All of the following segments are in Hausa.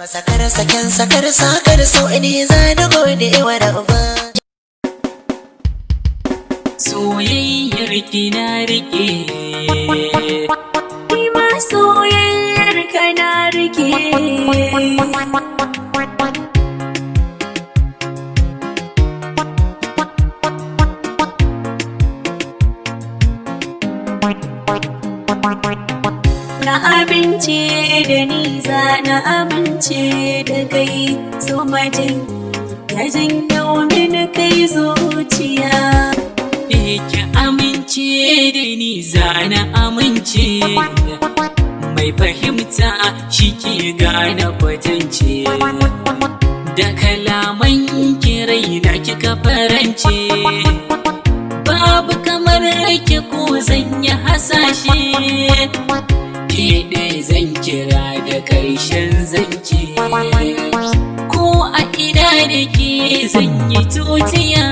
Masakar saken sakar sakar so ne za na gode wa rabba. Soyayyar ki na rike, ni ma soyayyar ka na rike. Na amince da ni za na amince da kai, so majin ya janyo mini kai zuciya. ki amince da ni za na amince, mai fahimta shi ke gane kwatance, da kalaman kirai na kika farance, babu kamar ki ko zan yi hasashe, ke ɗaya zan kira da ƙarshen zance, ko a ina da ke zan yi tutiya.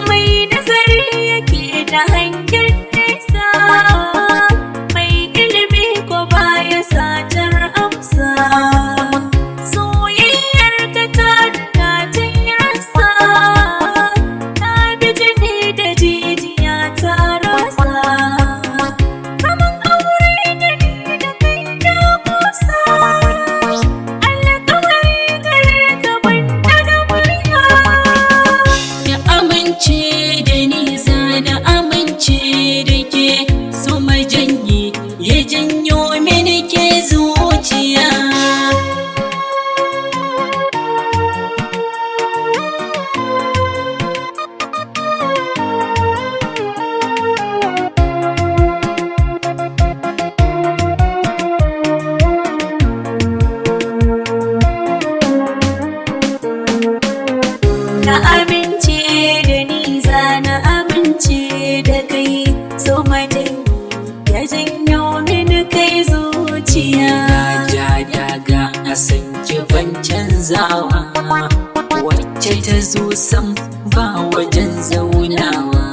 Mai nazari yake da hangen nesa, mai ilimi ko baya satar amsa. Soyayyar ka ta riga ta yi rasa, ta bi jini da jijiya ta rasa. Kaman aure da ni da kai na kusa, alƙawari gare ka ban daga murya. Ya amince da ni za na amince da ke, so majanyi ya janyo mini ke zuciya. Na amince da ni za na amince da kai, so majin ya janyo mini kai zuciya. Ja daga a san ki ban canzawa, wacce ta zo sam ba wajen zaunawa,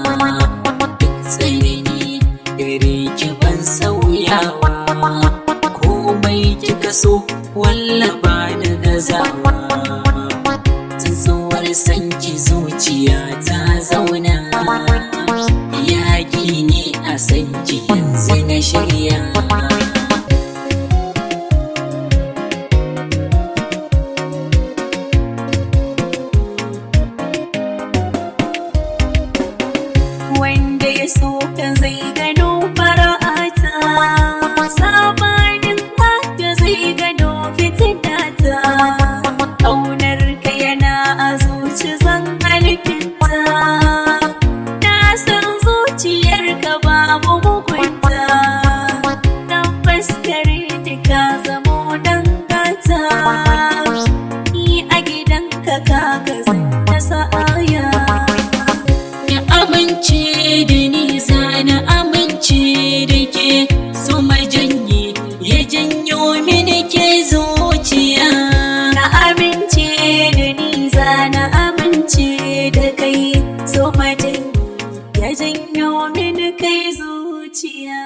duk tsanani gare ki ban sauyawa, komai kika so wallaba na gazawa. Tsuwar sanki zuciya ta zauna, yaƙi ne a sanki yanzu na shirya. Wanda ya so ka zai gano fara'ata, sabanin haka zai gano fitinata. Ƙaunar ka yana a zuci zan halittinta, na san zuciyar ka babu mugunta. Tabbas gare ni ka zamo dan gata, ni a gidanka kaga zan ta sa'aya. Ya amince da ni za na amince da ke, so majanyi ya janyo mini ke zuciya. Na amince da ni za na amince da kai, so majin ya janyo mini kai zuciya.